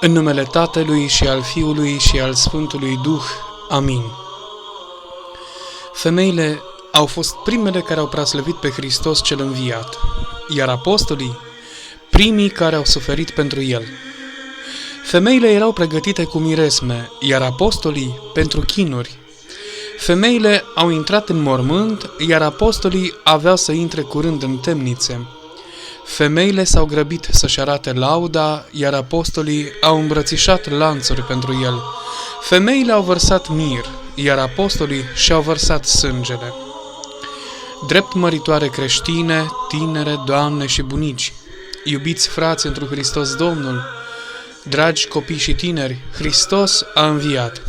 În numele Tatălui și al Fiului și al Sfântului Duh. Amin. Femeile au fost primele care au preaslăvit pe Hristos cel înviat, iar apostolii, primii care au suferit pentru El. Femeile erau pregătite cu miresme, iar apostolii pentru chinuri. Femeile au intrat în mormânt, iar apostolii aveau să intre curând în temnițe. Femeile s-au grăbit să-și arate lauda, iar apostolii au îmbrățișat lanțuri pentru El. Femeile au vărsat mir, iar apostolii și-au vărsat sângele. Drept măritoare creștine, tinere, doamne și bunici, iubiți frați întru Hristos Domnul, dragi copii și tineri, Hristos a înviat.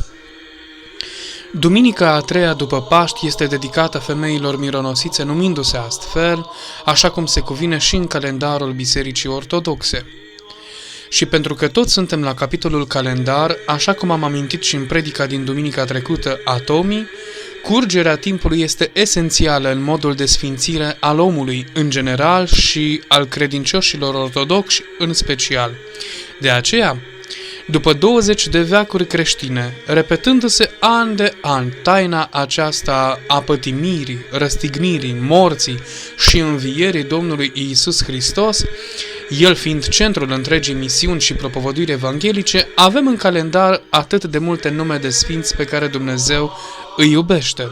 Duminica a treia după Paști este dedicată femeilor mironosițe, numindu-se astfel, așa cum se cuvine și în calendarul Bisericii Ortodoxe. Și pentru că toți suntem la capitolul calendar, așa cum am amintit și în predica din duminica trecută a Tomii, curgerea timpului este esențială în modul de sfințire al omului în general și al credincioșilor ortodoxi în special. De aceea, după 20 de veacuri creștine, repetându-se an de an taina aceasta a pătimirii, răstignirii, morții și învierii Domnului Iisus Hristos, El fiind centrul întregii misiuni și propovăduiri evanghelice, avem în calendar atât de multe nume de sfinți pe care Dumnezeu îi iubește.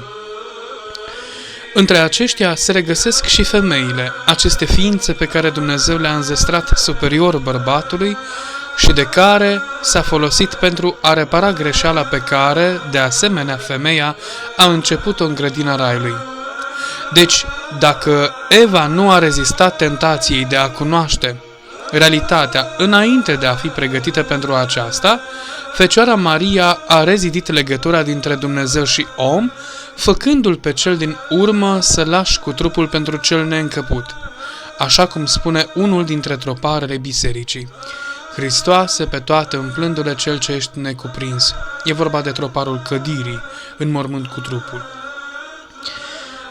Între aceștia se regăsesc și femeile, aceste ființe pe care Dumnezeu le-a înzestrat superior bărbatului și de care s-a folosit pentru a repara greșeala pe care, de asemenea, femeia a început-o în grădina Raiului. Deci, dacă Eva nu a rezistat tentației de a cunoaște realitatea înainte de a fi pregătită pentru aceasta, Fecioara Maria a rezidit legătura dintre Dumnezeu și om, făcându-l pe cel din urmă să lași cu trupul pentru cel neîncăput, așa cum spune unul dintre troparele bisericii. Hristoase pe toate umplându-le cel ce ești necuprins. E vorba de troparul cădirii, în mormânt cu trupul.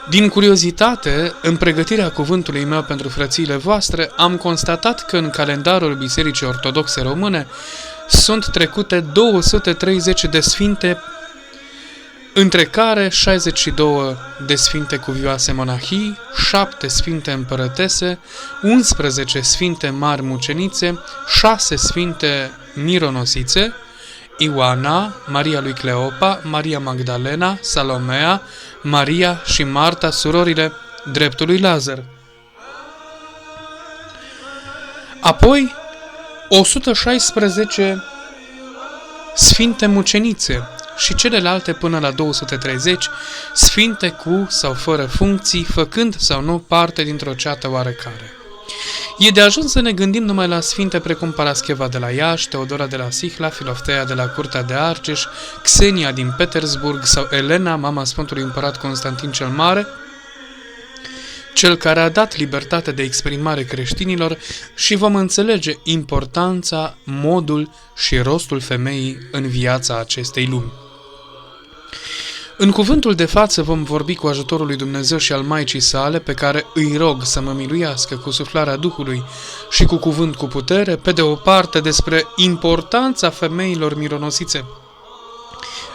Din curiozitate, în pregătirea cuvântului meu pentru frățiile voastre, am constatat că în calendarul Bisericii Ortodoxe Române sunt trecute 230 de sfinte, între care 62 de sfinte cuvioase monahii, 7 sfinte împărătese, 11 sfinte mari mucenițe, 6 sfinte mironosițe, Ioana, Maria lui Cleopa, Maria Magdalena, Salomea, Maria și Marta, surorile dreptului Lazar. Apoi, 116 sfinte mucenițe și celelalte până la 230 sfinte cu sau fără funcții, făcând sau nu parte dintr-o ceată oarecare. E de ajuns să ne gândim numai la sfinte precum Parascheva de la Iași, Teodora de la Sihla, Filofteia de la Curtea de Argeș, Xenia din Petersburg sau Elena, mama Sfântului Împărat Constantin cel Mare, cel care a dat libertate de exprimare creștinilor, și vom înțelege importanța, modul și rostul femeii în viața acestei lumi. În cuvântul de față vom vorbi cu ajutorul lui Dumnezeu și al Maicii sale, pe care îi rog să mă miluiască cu suflarea Duhului și cu cuvânt cu putere, pe de o parte despre importanța femeilor mironosițe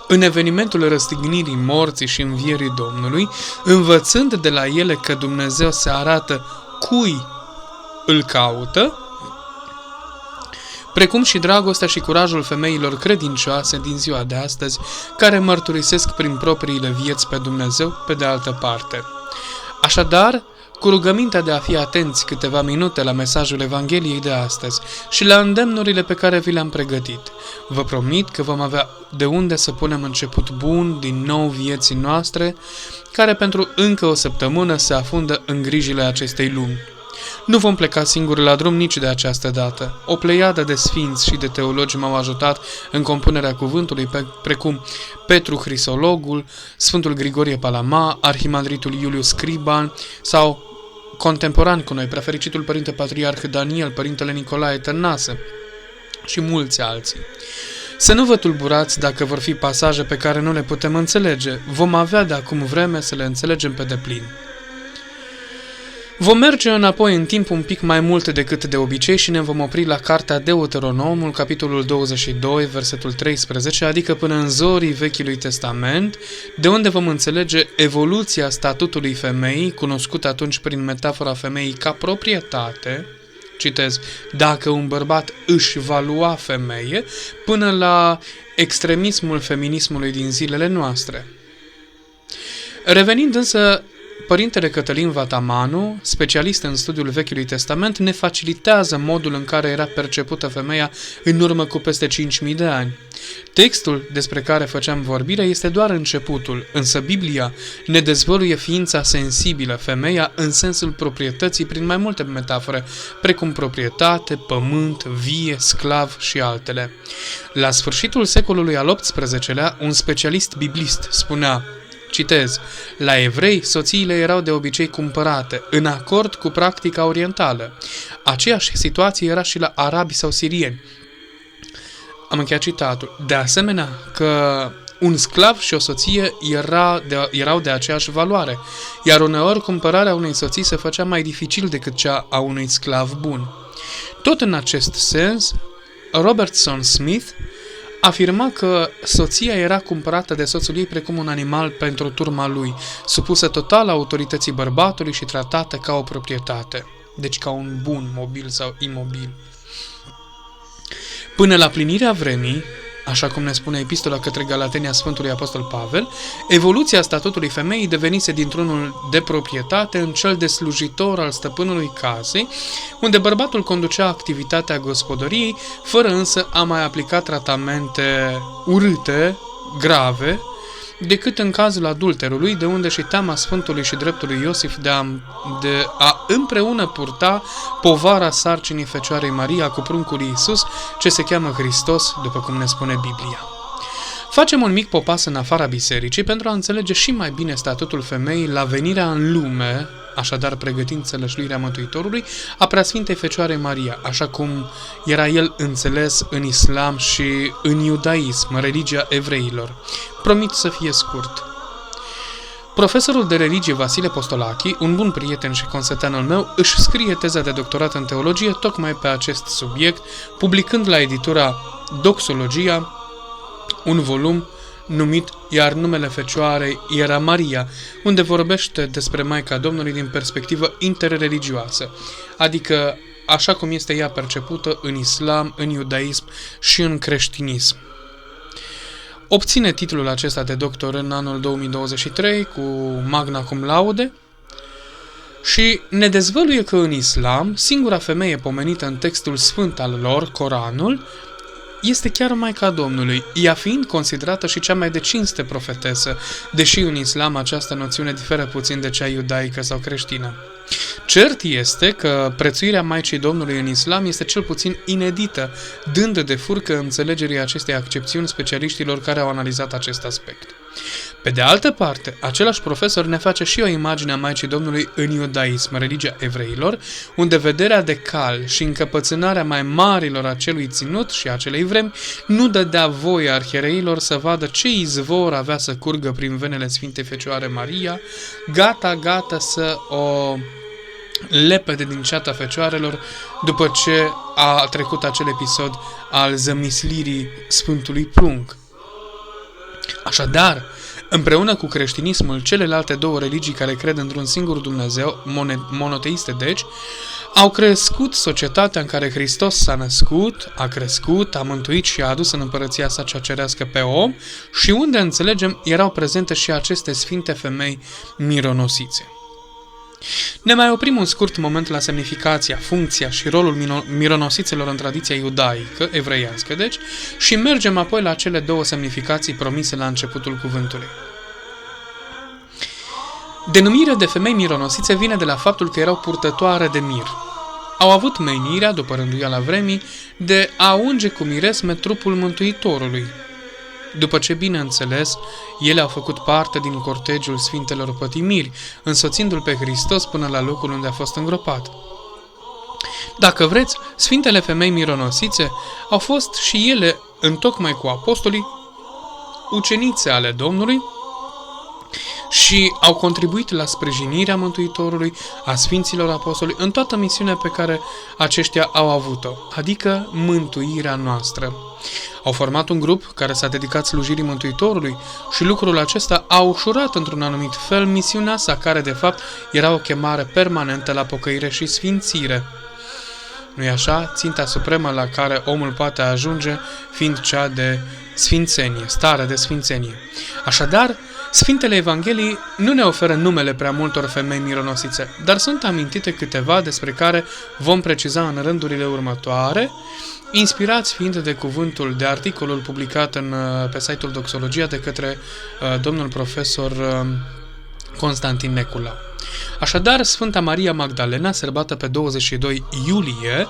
în evenimentul răstignirii, morții și învierii Domnului, învățând de la ele că Dumnezeu se arată cui îl caută, precum și dragostea și curajul femeilor credincioase din ziua de astăzi, care mărturisesc prin propriile vieți pe Dumnezeu pe de altă parte. Așadar, cu rugămintea de a fi atenți câteva minute la mesajul Evangheliei de astăzi și la îndemnurile pe care vi le-am pregătit, vă promit că vom avea de unde să punem început bun din nou vieții noastre, care pentru încă o săptămână se afundă în grijile acestei lumi. Nu vom pleca singuri la drum nici de această dată. O pleiadă de sfinți și de teologi m-au ajutat în compunerea cuvântului, precum Petru Hrisologul, Sfântul Grigorie Palama, Arhimandritul Iulius Scriban sau contemporan cu noi, prefericitul Părinte Patriarh Daniel, Părintele Nicolae Tănase și mulți alții. Să nu vă tulburați dacă vor fi pasaje pe care nu le putem înțelege. Vom avea de acum vreme să le înțelegem pe deplin. Vom merge înapoi în timp un pic mai mult decât de obicei și ne vom opri la cartea Deuteronomul, capitolul 22, versetul 13, adică până în zorii Vechiului Testament, de unde vom înțelege evoluția statutului femeii, cunoscut atunci prin metafora femeii ca proprietate, citez, dacă un bărbat își va lua femeie, până la extremismul feminismului din zilele noastre. Revenind însă, Părintele Cătălin Vatamanu, specialist în studiul Vechiului Testament, ne facilitează modul în care era percepută femeia în urmă cu peste 5.000 de ani. Textul despre care făceam vorbire este doar începutul, însă Biblia ne dezvăluie ființa sensibilă, femeia, în sensul proprietății prin mai multe metafore, precum proprietate, pământ, vie, sclav și altele. La sfârșitul secolului al XVIII-lea, un specialist biblist spunea, citez, la evrei, soțiile erau de obicei cumpărate, în acord cu practica orientală. Aceeași situație era și la arabi sau sirieni. Am încheiat citatul. De asemenea, că un sclav și o soție erau de aceeași valoare, iar uneori cumpărarea unei soții se făcea mai dificil decât cea a unui sclav bun. Tot în acest sens, Robertson Smith afirma că soția era cumpărată de soțul ei precum un animal pentru turma lui, supusă total autorității bărbatului și tratată ca o proprietate, deci ca un bun mobil sau imobil. Până la plinirea vremii, așa cum ne spune epistola către Galateni a Sfântului Apostol Pavel, evoluția statutului femeii devenise dintr-unul de proprietate în cel de slujitor al stăpânului casei, unde bărbatul conducea activitatea gospodăriei, fără însă a mai aplica tratamente urâte, grave, decât în cazul adulterului, de unde și teama Sfântului și dreptului Iosif de a împreună purta povara sarcinii Fecioarei Maria cu pruncul Iisus, ce se cheamă Hristos, după cum ne spune Biblia. Facem un mic popas în afara bisericii pentru a înțelege și mai bine statutul femeii la venirea în lume, așadar pregătind țălășluirea Mântuitorului, a Preasfintei Fecioare Maria, așa cum era el înțeles în islam și în iudaism, religia evreilor. Promit să fie scurt. Profesorul de religie Vasile Postolachi, un bun prieten și consăteanul meu, își scrie teza de doctorat în teologie tocmai pe acest subiect, publicând la editura Doxologia un volum numit Iar numele Fecioarei era Maria, unde vorbește despre Maica Domnului din perspectivă interreligioasă, adică așa cum este ea percepută în islam, în iudaism și în creștinism. Obține titlul acesta de doctor în anul 2023 cu magna cum laude și ne dezvăluie că în islam, singura femeie pomenită în textul sfânt al lor, Coranul, este chiar Maica Domnului, ea fiind considerată și cea mai de cinste profetesă, deși în islam această noțiune diferă puțin de cea iudaică sau creștină. Cert este că prețuirea Maicii Domnului în islam este cel puțin inedită, dând de furcă înțelegerii acestei accepțiuni specialiștilor care au analizat acest aspect. Pe de altă parte, același profesor ne face și o imagine a Maicii Domnului în iudaism, religia evreilor, unde vederea de cal și încăpățânarea mai marilor acelui ținut și acelei vremi nu dădea voie arhiereilor să vadă ce izvor avea să curgă prin venele Sfintei Fecioare Maria, gata să o lepede din ceata fecioarelor după ce a trecut acel episod al zămislirii Sfântului Prunc. Așadar, împreună cu creștinismul, celelalte două religii care cred într-un singur Dumnezeu, monoteiste deci, au crescut societatea în care Hristos s-a născut, a crescut, a mântuit și a adus în împărăția sa cea cerească pe om și unde, înțelegem, erau prezente și aceste sfinte femei mironosițe. Ne mai oprim un scurt moment la semnificația, funcția și rolul mironosițelor în tradiția iudaică, evreiască, deci, și mergem apoi la cele două semnificații promise la începutul cuvântului. Denumirea de femei mironosițe vine de la faptul că erau purtătoare de mir. Au avut menirea, după rânduiala vremii, de a unge cu miresme trupul Mântuitorului, după ce, bineînțeles, ele au făcut parte din cortegiul Sfintelor Pătimiri, însoțindu-L pe Hristos până la locul unde a fost îngropat. Dacă vreți, Sfintele Femei Mironosițe au fost și ele, întocmai cu apostolii, ucenițe ale Domnului, și au contribuit la sprijinirea Mântuitorului, a Sfinților Apostoli, în toată misiunea pe care aceștia au avut-o, adică mântuirea noastră. Au format un grup care s-a dedicat slujirii Mântuitorului și lucrul acesta a ușurat într-un anumit fel misiunea sa, care de fapt era o chemare permanentă la pocăire și sfințire. Nu-i așa? Ținta supremă la care omul poate ajunge fiind cea de sfințenie, starea de sfințenie. Așadar, Sfintele Evangheliei nu ne oferă numele prea multor femei mironosițe, dar sunt amintite câteva despre care vom preciza în rândurile următoare, inspirați fiind de cuvântul, de articolul publicat pe site-ul Doxologia de către domnul profesor Constantin Necula. Așadar, Sfânta Maria Magdalena, sărbată pe 22 iulie,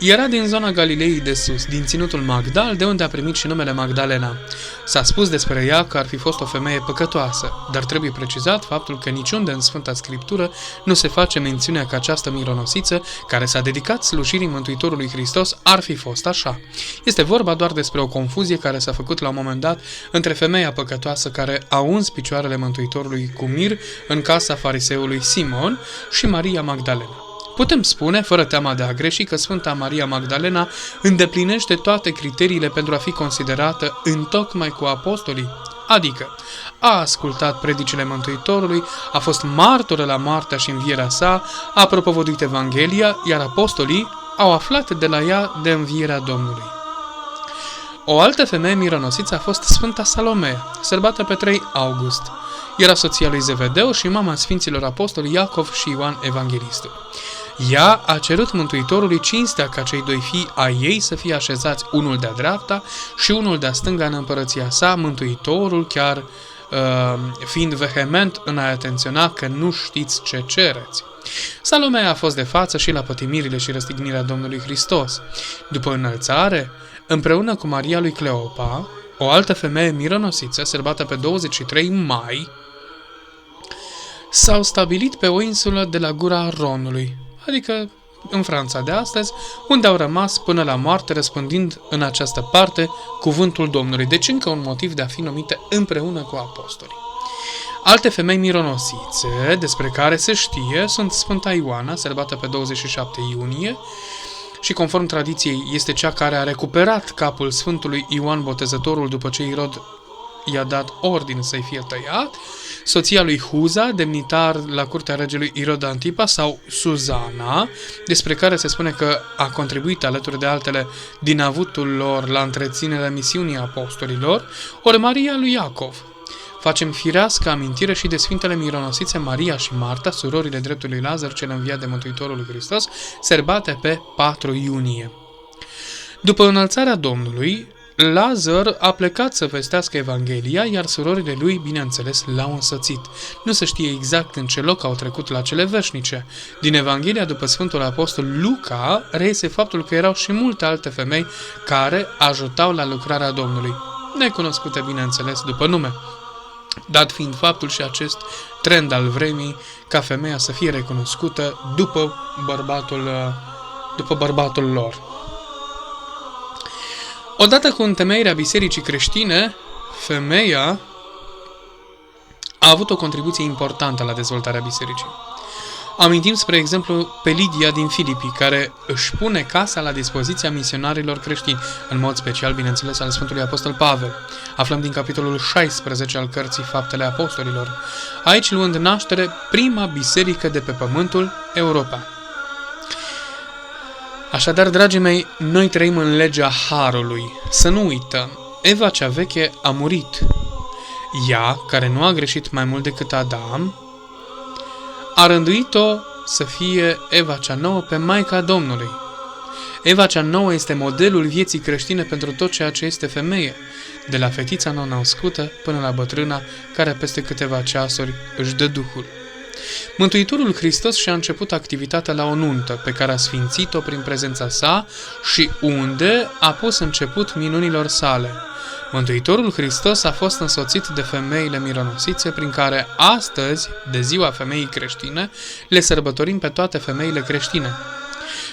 era din zona Galilei de Sus, din ținutul Magdal, de unde a primit și numele Magdalena. S-a spus despre ea că ar fi fost o femeie păcătoasă, dar trebuie precizat faptul că niciunde în Sfânta Scriptură nu se face mențiunea că această mironosiță, care s-a dedicat slujirii Mântuitorului Hristos, ar fi fost așa. Este vorba doar despre o confuzie care s-a făcut la un moment dat între femeia păcătoasă care a uns picioarele Mântuitorului cu mir în casa fariseului Simon și Maria Magdalena. Putem spune, fără teama de a greși, că Sfânta Maria Magdalena îndeplinește toate criteriile pentru a fi considerată întocmai cu apostolii, adică a ascultat predicile Mântuitorului, a fost martoră la moartea și învierea sa, a propovăduit Evanghelia, iar apostolii au aflat de la ea de învierea Domnului. O altă femeie mironosiță a fost Sfânta Salomea, sărbată pe 3 august. Era soția lui Zevedeu și mama Sfinților Apostoli Iacov și Ioan Evanghelistul. Ea a cerut Mântuitorului cinstea ca cei doi fii ai ei să fie așezați unul de-a dreapta și unul de-a stânga în împărăția sa, Mântuitorul chiar fiind vehement în a atenționa că nu știți ce cereți. Salomea a fost de față și la pătimirile și răstignirea Domnului Hristos. După înălțare, împreună cu Maria lui Cleopa, o altă femeie mironosiță, sărbată pe 23 mai, s-au stabilit pe o insulă de la gura Ronului, adică în Franța de astăzi, unde au rămas până la moarte, răspândind în această parte cuvântul Domnului, deci încă un motiv de a fi numite împreună cu apostolii. Alte femei mironosițe, despre care se știe, sunt Sfânta Ioana, sărbată pe 27 iunie, și conform tradiției este cea care a recuperat capul Sfântului Ioan Botezătorul după ce Irod i-a dat ordin să-i fie tăiat, soția lui Huza, demnitar la curtea regelui Irod Antipa, sau Suzana, despre care se spune că a contribuit alături de altele din avutul lor la întreținerea misiunii apostolilor, ori Maria lui Iacov. Facem firească amintire și de Sfintele Mironosițe Maria și Marta, surorile dreptului Lazar, cel înviat de Mântuitorul lui Hristos, sărbate pe 4 iunie. După înălțarea Domnului, Lazar a plecat să vestească Evanghelia, iar surorile lui, bineînțeles, l-au însoțit. Nu se știe exact în ce loc au trecut la cele veșnice. Din Evanghelia după Sfântul Apostol Luca reiese faptul că erau și multe alte femei care ajutau la lucrarea Domnului, necunoscute, bineînțeles, după nume, dat fiind faptul și acest trend al vremii ca femeia să fie recunoscută după bărbatul lor. Odată cu întemeierea bisericii creștine, femeia a avut o contribuție importantă la dezvoltarea bisericii. Amintim, spre exemplu, pe Lidia din Filipii, care își pune casa la dispoziția misionarilor creștini, în mod special, bineînțeles, al Sfântului Apostol Pavel. Aflăm din capitolul 16 al cărții Faptele Apostolilor, aici luând naștere prima biserică de pe pământul european. Așadar, dragii mei, noi trăim în legea Harului. Să nu uităm, Eva cea veche a murit. Ea, care nu a greșit mai mult decât Adam, a rânduit-o să fie Eva cea nouă pe Maica Domnului. Eva cea nouă este modelul vieții creștine pentru tot ceea ce este femeie, de la fetița nou-născută până la bătrâna care peste câteva ceasuri își dă Duhul. Mântuitorul Hristos și-a început activitatea la o nuntă, pe care a sfințit-o prin prezența sa și unde a pus început minunilor sale. Mântuitorul Hristos a fost însoțit de femeile mironosițe, prin care astăzi, de ziua femeii creștine, le sărbătorim pe toate femeile creștine.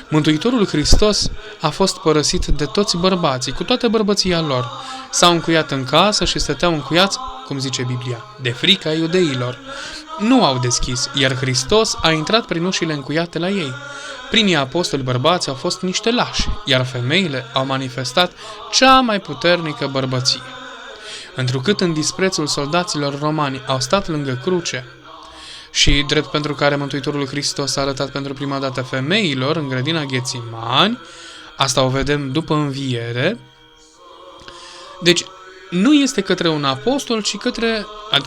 Mântuitorul Hristos a fost părăsit de toți bărbații, cu toată bărbăția lor. S-au încuiat în casă și stăteau încuiați cum zice Biblia, de frica iudeilor. Nu au deschis, iar Hristos a intrat prin ușile încuiate la ei. Primii apostoli bărbați au fost niște lași, iar femeile au manifestat cea mai puternică bărbăție. Întrucât în disprețul soldaților romani au stat lângă cruce și drept pentru care Mântuitorul Hristos a arătat pentru prima dată femeilor în grădina Ghețimani, asta o vedem după înviere, deci nu este către un apostol,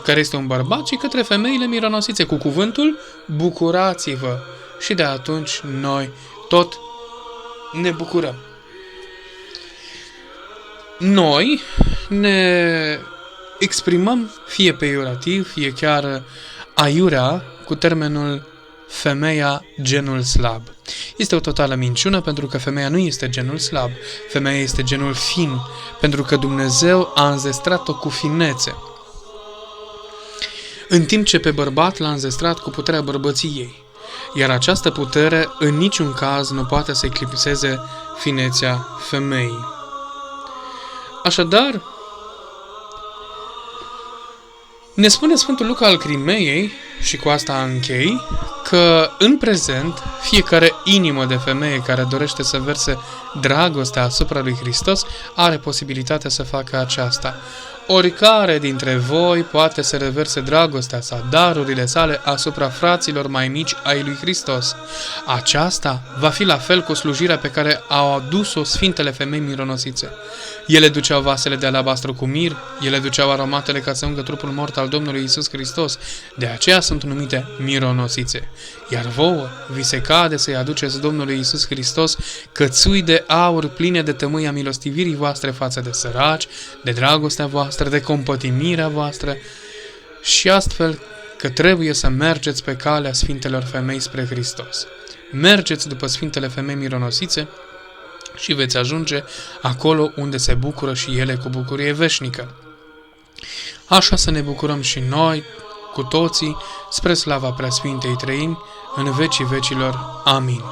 care este un bărbat, ci către femeile mironosițe, cu cuvântul bucurați-vă. Și de atunci noi tot ne bucurăm. Noi ne exprimăm fie peiorativ, fie chiar aiurea cu termenul femeia genul slab. Este o totală minciună pentru că femeia nu este genul slab. Femeia este genul fin, pentru că Dumnezeu a înzestrat-o cu finețe. În timp ce pe bărbat l-a înzestrat cu puterea bărbăției. Iar această putere în niciun caz nu poate să eclipseze finețea femeii. Așadar, ne spune Sfântul Luca al Crimeiei, și cu asta închei, că în prezent fiecare inimă de femeie care dorește să verse dragostea asupra lui Hristos are posibilitatea să facă aceasta. Oricare dintre voi poate să reverse dragostea sa, darurile sale asupra fraților mai mici ai lui Hristos. Aceasta va fi la fel cu slujirea pe care au adus-o sfintele femei mironosițe. Ele duceau vasele de alabastru cu mir, ele duceau aromatele ca să ungă trupul mort al Domnului Iisus Hristos, de aceea sunt numite mironosițe. Iar vouă vi se cade să-i aduceți Domnului Iisus Hristos cățui de aur pline de tămâia milostivirii voastre față de săraci, de dragostea voastră, de compătimirea voastră, și astfel că trebuie să mergeți pe calea sfintelor femei spre Hristos. Mergeți după sfintele femei mironosițe și veți ajunge acolo unde se bucură și ele cu bucurie veșnică. Așa să ne bucurăm și noi, cu toții, spre slava Preasfintei Treimi, în vecii vecilor. Amin.